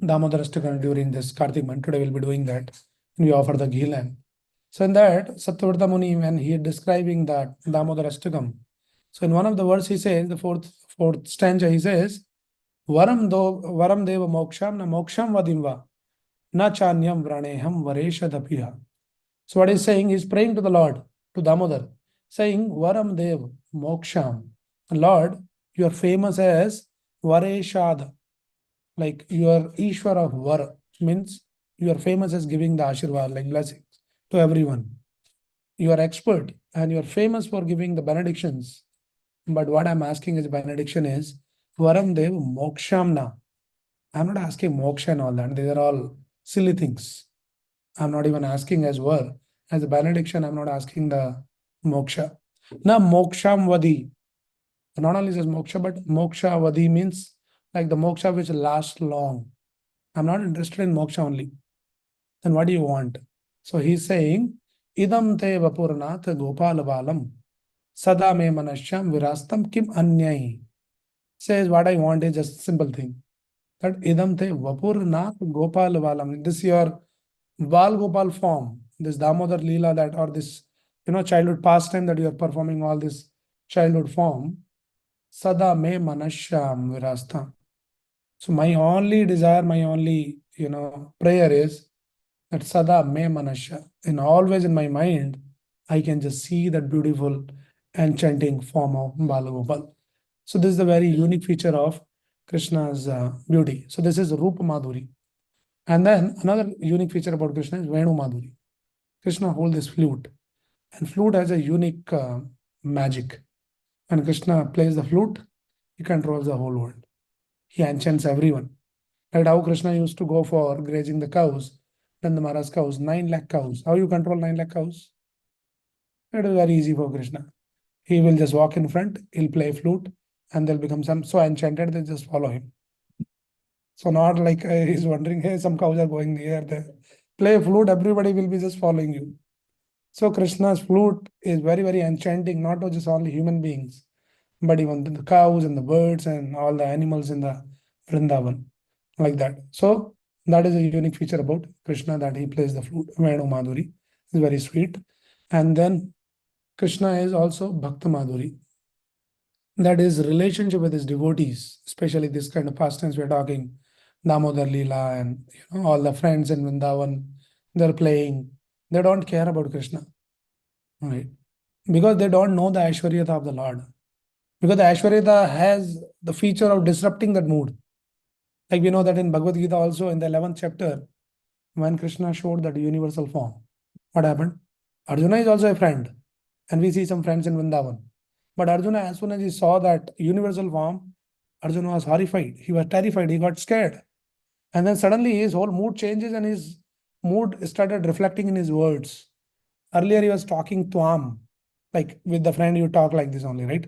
Damodar during this Kartik month, today we'll be doing that. And we offer the ghee lamp. So in that, Sattvavarta Muni, when he is describing that Damodar Astakam, so in one of the verse he says, the fourth stanza, he says, Varam deva moksham na moksham vadimva na chanyam vraneham varesha dapiha. So what he's saying, he's praying to the Lord, to Damodar, saying, Varam dev moksham. Lord, you are famous as Vareshad, like you are Ishwar of Var, means you are famous as giving the Ashirwad, like blessings to everyone. You are expert and you are famous for giving the benedictions. But what I'm asking as benediction is Varam Dev Mokshamna. I'm not asking moksha and all that. These are all silly things. I'm not even asking as Var. As a benediction, I'm not asking the moksha. Na moksham vadi. Not only says moksha, but moksha vadi means like the moksha which lasts long. I'm not interested in moksha only. Then what do you want? So he's saying, Idam te vapurnath gopal balam sada me manashyam virastam kim anyai. Says what I want is just simple thing. That idam te vapurnath gopal balam. This your Bal Gopal form, this Damodar Lila that or this childhood pastime that you are performing all this childhood form. Sada me manashyam virastam. So my only desire, my only prayer is that Sada me manasya, and always in my mind, I can just see that beautiful enchanting form of Balagopal. So this is the very unique feature of Krishna's beauty. So this is Rupa Madhuri. And then another unique feature about Krishna is Venu Madhuri. Krishna holds this flute, and flute has a unique magic. When Krishna plays the flute, he controls the whole world. He enchants everyone. Right? How Krishna used to go for grazing the cows, then the Maharaj cows, 9 lakh cows. How you control 9 lakh cows? It is very easy for Krishna. He will just walk in front, he'll play flute, and they'll become so enchanted they just follow him. So not like he's wondering, hey, some cows are going here, there. Play flute, everybody will be just following you. So Krishna's flute is very, very enchanting, not just only human beings, but even the cows and the birds and all the animals in the Vrindavan, like that. So that is a unique feature about Krishna, that he plays the flute. Venu Madhuri is very sweet. And then Krishna is also Bhakta Madhuri. That is relationship with his devotees, especially this kind of pastimes we're talking, Damodar Lila and all the friends in Vrindavan, they're playing. They don't care about Krishna, right? Because they don't know the Aishwaryata of the Lord. Because the Aishwaryata has the feature of disrupting that mood. Like we know that in Bhagavad Gita also in the 11th chapter, when Krishna showed that universal form, what happened? Arjuna is also a friend, and we see some friends in Vrindavan. But Arjuna, as soon as he saw that universal form, Arjuna was horrified. He was terrified. He got scared. And then suddenly his whole mood changes and his mood started reflecting in his words. Earlier he was talking tuam, like with the friend you talk like this only, right?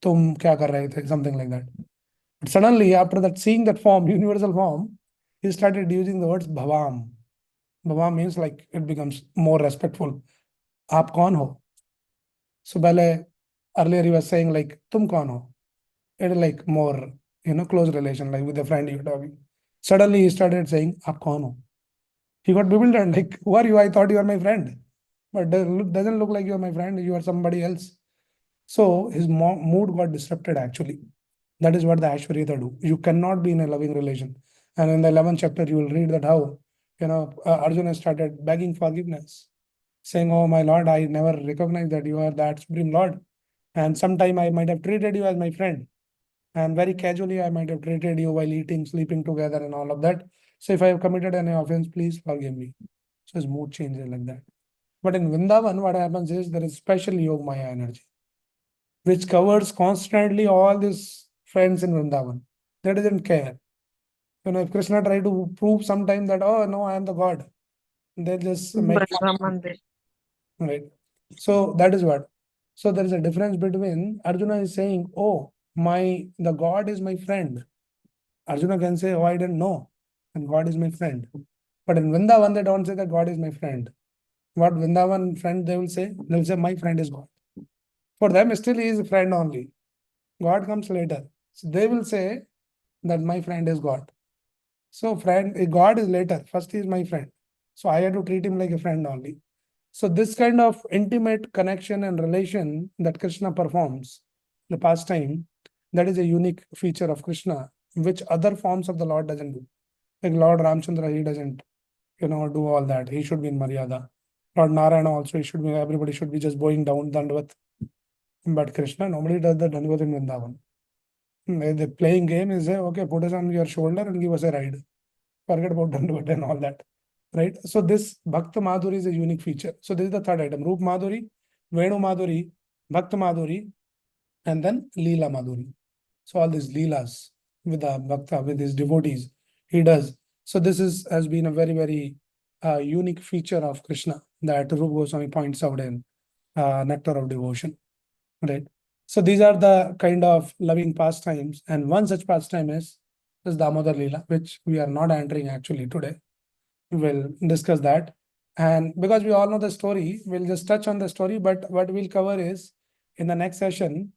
Tum kya kar rahe the, something like that. But suddenly, after that, seeing that form, universal form, he started using the words bhavam. Bhavam means like it becomes more respectful. Aap kaun ho? So earlier he was saying like tum kaun ho? It is like more, close relation, like with the friend you're talking. Suddenly he started saying aap kaun ho? He got bewildered, like, who are you? I thought you are my friend. But doesn't look like you're my friend, you are somebody else. So his mood got disrupted actually. That is what the Aishwaryata do. You cannot be in a loving relation. And in the 11th chapter, you will read that how, Arjuna started begging forgiveness, saying, oh, my Lord, I never recognized that you are that Supreme Lord. And sometime I might have treated you as my friend. And very casually, I might have treated you while eating, sleeping together, and all of that. So if I have committed any offense, please forgive me. So his mood changes like that. But in Vrindavan, what happens is there is special Yog Maya energy, which covers constantly all these friends in Vrindavan. They doesn't care. If Krishna tried to prove sometime that, oh no, I am the God, They just make Balaram Mandir. right. So that is what. So there is a difference between Arjuna is saying, "Oh, the God is my friend." Arjuna can say, "Oh, I didn't know, and God is my friend." But in Vrindavan, they don't say that God is my friend. What Vrindavan friend they will say? They will say, "My friend is God." For them, still he is a friend only. God comes later. So they will say that my friend is God. So God is later. First he is my friend. So I have to treat him like a friend only. So this kind of intimate connection and relation that Krishna performs, the pastime, that is a unique feature of Krishna, which other forms of the Lord doesn't do. Like Lord Ramchandra, he doesn't, do all that. He should be in Maryada. Lord Narayana also, everybody should be just bowing down Dandavat. But Krishna, nobody does the Dandavat in Vrindavan. The playing game is, okay, put us on your shoulder and give us a ride. Forget about Dandavat and all that. Right? So this Bhakta Madhuri is a unique feature. So this is the third item. Roop Madhuri, Venu Madhuri, Bhakta Madhuri, and then Leela Madhuri. So all these Leelas with the Bhakta, with his devotees, he does. So this has been a very, very unique feature of Krishna that Rupa Goswami points out in Nectar of Devotion. Right? So these are the kind of loving pastimes. And one such pastime is this Damodar Lila, which we are not entering actually today. We'll discuss that. And because we all know the story, we'll just touch on the story. But what we'll cover is in the next session,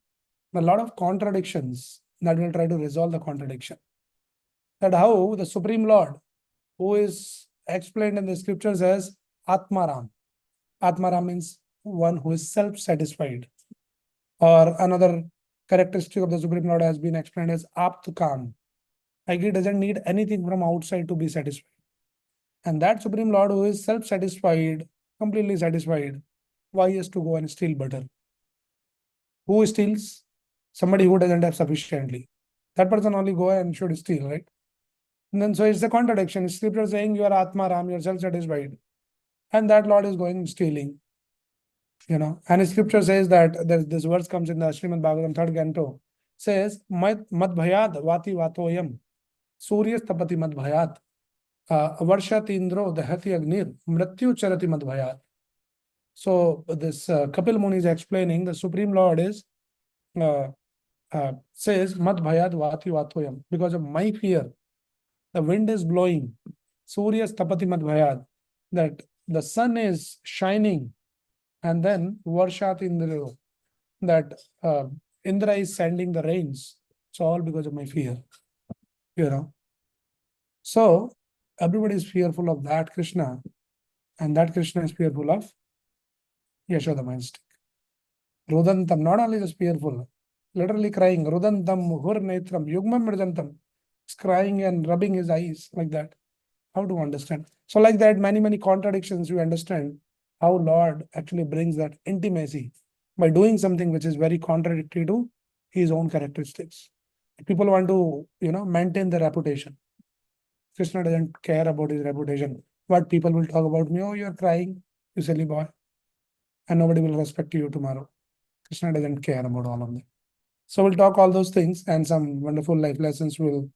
a lot of contradictions that will try to resolve the contradiction. That how the Supreme Lord, who is explained in the scriptures as Atmaram. Atmaram means one who is self-satisfied. Or another characteristic of the Supreme Lord has been explained as Aptukam. Like he doesn't need anything from outside to be satisfied. And that Supreme Lord who is self-satisfied, completely satisfied, why he has to go and steal butter? Who steals? Somebody who doesn't have sufficiently. That person only go and should steal, right? And then so it's a contradiction. Scripture saying you are Atma Ram, you are self-satisfied. And that Lord is going and stealing. And scripture says that this verse comes in the Srimad Bhagavatam, third canto, says, Mad bhayad vati vatoyam, Surya tapati mad bhayat, varshati indro dahati agnir, mrityu charati mad bhayat. So this Kapil Muni is explaining the Supreme Lord is says Mad Bhayad Vati Vatoyam. Because of my fear, the wind is blowing. Surya Tapati Mad Bhayad. That the sun is shining, and then Varshat Indra. That Indra is sending the rains. It's all because of my fear. So everybody is fearful of that Krishna, and that Krishna is fearful of Yashoda Stick. Rudantam, not only just fearful, literally crying, Rudantam, Hurnetram, Yugmam Mirjantam, crying and rubbing his eyes like that. How to understand? So, like that, many contradictions, you understand how Lord actually brings that intimacy by doing something which is very contradictory to his own characteristics. People want to, maintain their reputation. Krishna doesn't care about his reputation. What people will talk about me, oh, you're crying, you silly boy, and nobody will respect you tomorrow. Krishna doesn't care about all of them. So we'll talk all those things and some wonderful life lessons. We'll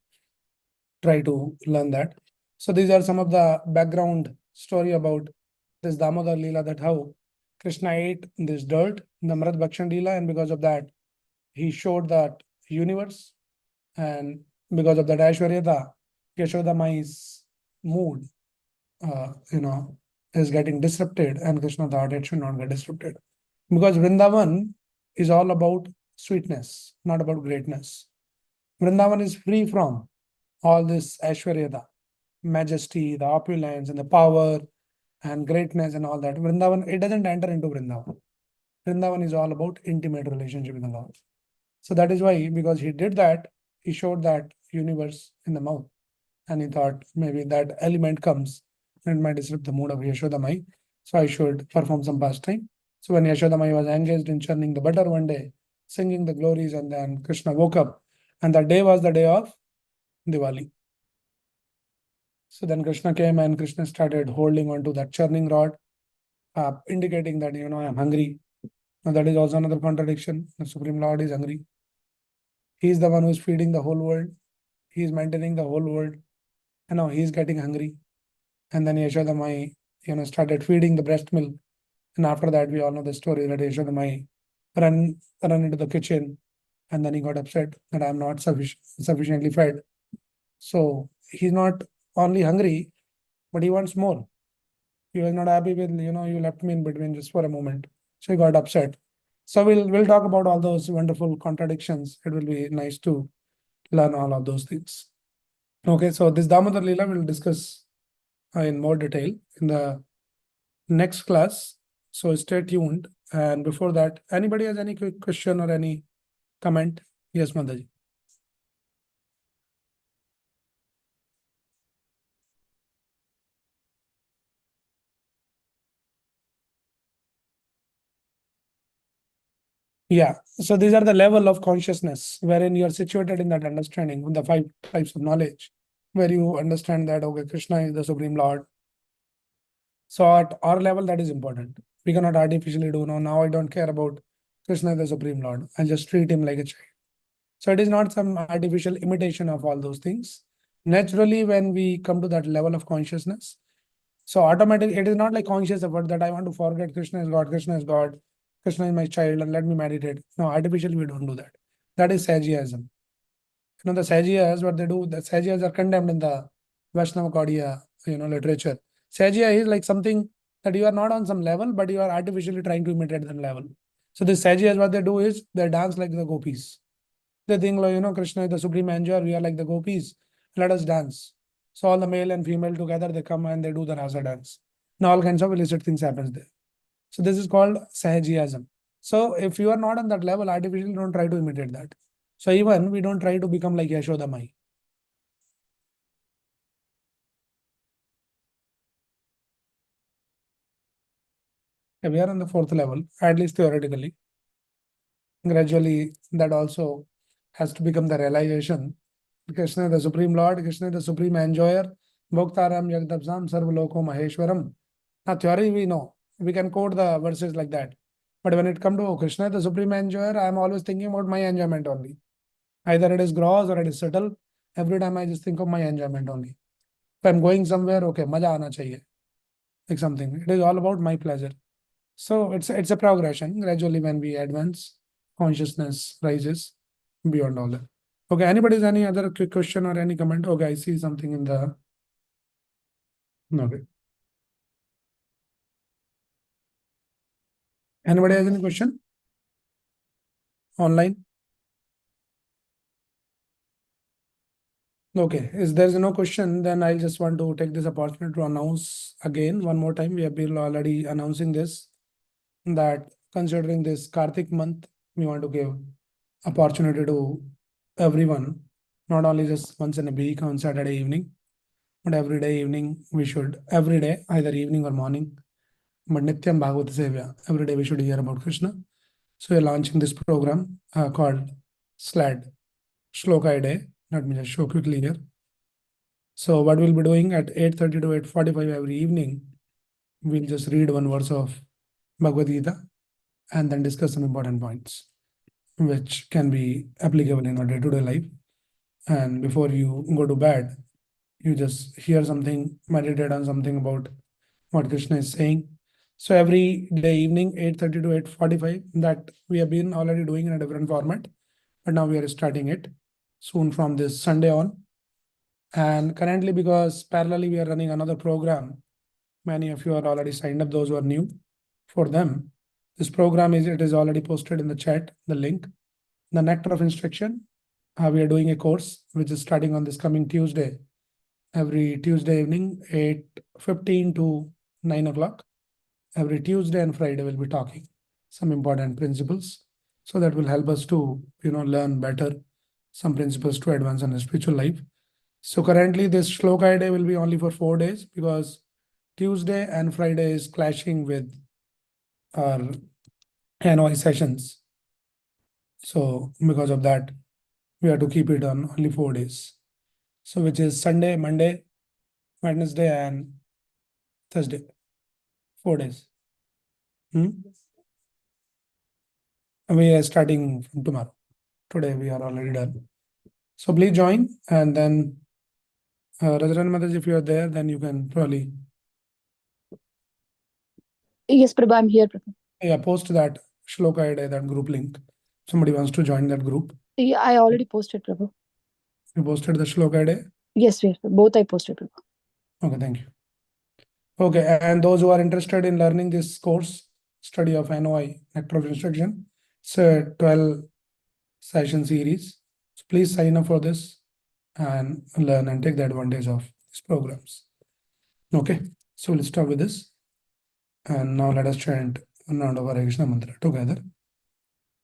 try to learn that. So these are some of the background story about this Damodar Lila, that how Krishna ate this dirt, the Mrat Bhakshan Lila, and because of that, he showed that universe. And because of that Aishwaryata, Yashoda Mai's mood, is getting disrupted, and Krishna thought it should not get disrupted. Because Vrindavan is all about sweetness, not about greatness. Vrindavan is free from all this Aishwaryata, majesty, the opulence, and the power and greatness and all that. Vrindavan, it doesn't enter into Vrindavan. Vrindavan is all about intimate relationship with the Lord. So that is why, because he did that, he showed that universe in the mouth. And he thought maybe that element comes and it might disrupt the mood of Yashodamai. So I should perform some pastime. So when Yashodamai was engaged in churning the butter one day, singing the glories, and then Krishna woke up, and that day was the day of Diwali. So then Krishna came and Krishna started holding on to that churning rod, indicating that, I am hungry. Now that is also another contradiction. The Supreme Lord is hungry. He is the one who is feeding the whole world. He is maintaining the whole world. And now he is getting hungry. And then Yashoda Mai, started feeding the breast milk. And after that, we all know the story that Yashodamai run into the kitchen, and then he got upset that I'm not sufficiently fed. So he's not only hungry, but he wants more. He was not happy with, you left me in between just for a moment. So he got upset. So we'll talk about all those wonderful contradictions. It will be nice to learn all of those things. Okay, so this Damodar Lila we'll discuss in more detail in the next class. So stay tuned. And before that, anybody has any quick question or any comment? Yes, Madaji. Yeah. So these are the level of consciousness wherein you are situated in that understanding with the 5 types of knowledge, where you understand that, okay, Krishna is the Supreme Lord. So at our level, that is important. We cannot artificially do, no, now I don't care about Krishna is the Supreme Lord. I just treat him like a child. So it is not some artificial imitation of all those things. Naturally, when we come to that level of consciousness, so automatically it is not like conscious effort that I want to forget Krishna is God, Krishna is God, Krishna is my child, and let me meditate. No, artificially we don't do that. That is Sajiasm. The Sajias, what they do, the Sajias are condemned in the Vaishnava Gaudiya, literature. Sajia is like something that you are not on some level, but you are artificially trying to imitate that level. So the Sajias, what they do is they dance like the Gopis. They think, like, Krishna is the supreme enjoyer, we are like the Gopis, let us dance. So all the male and female together, they come and they do the rasa dance. Now all kinds of illicit things happens there. So this is called Sahajiasm. So if you are not on that level, artificially don't try to imitate that. So even we don't try to become like Yashoda Mai. We are on the 4th level, at least theoretically. Gradually, that also has to become the realization. Krishna is the Supreme Lord, Krishna is the Supreme Enjoyer, Bhoktaram Yagdabsam Sarvaloko Maheshwaram. Now, theory we know. We can quote the verses like that. But when it comes to Krishna, the Supreme Enjoyer, I am always thinking about my enjoyment only. Either it is gross or it is subtle. Every time I just think of my enjoyment only. If I'm going somewhere, okay, maja aana chahiye. Like something. It is all about my pleasure. So it's a progression. Gradually, when we advance, consciousness rises beyond all that. Okay, anybody's any other quick question or any comment? Okay, I see something in the. Okay. Anybody has any question? Online? Okay, if there's no question, then I just want to take this opportunity to announce again one more time. We have been already announcing this, that considering this Kartik month, we want to give opportunity to everyone, not only just once in a week on Saturday evening, but every day evening we should, every day, either evening or morning, but Nityam Bhagavad Sevya, every day we should hear about Krishna. So we're launching this program called SLAD, Shloka a Day. Let me just show quickly here. So what we'll be doing at 8:30 to 8:45 every evening, we'll just read one verse of Bhagavad Gita and then discuss some important points which can be applicable in our day-to-day life. And before you go to bed, you just hear something, meditate on something about what Krishna is saying. So every day evening, 8:30 to 8:45, that we have been already doing in a different format, but now we are starting it soon from this Sunday on. And currently, because parallelly we are running another program, many of you are already signed up, those who are new. For them, this program it is already posted in the chat, the link. The Nectar of Instruction, we are doing a course which is starting on this coming Tuesday, every Tuesday evening, 8:15 to 9 o'clock. Every Tuesday and Friday, we'll be talking some important principles. So that will help us to, learn better some principles to advance in the spiritual life. So currently this Shloka day will be only for 4 days because Tuesday and Friday is clashing with our NOI sessions. So because of that, we have to keep it on only 4 days. So which is Sunday, Monday, Wednesday, and Thursday. 4 days. We are starting from tomorrow. Today we are already done. So please join, and then Rajaran Mataji, if you are there, then you can probably Yes, Prabhu, I'm here, Prabhu. Yeah, post that shloka ID, that group link. Somebody wants to join that group. Yeah, I already posted, Prabhu. You posted the shloka ID? Yes, both I posted, Prabhu. Okay, thank you. Okay, and those who are interested in learning this course, study of NOI, Nectar of Instruction, it's a 12 session series. So please sign up for this and learn and take the advantage of these programs. Okay, so let's start with this. And now let us chant one round of Hare Krishna mantra together.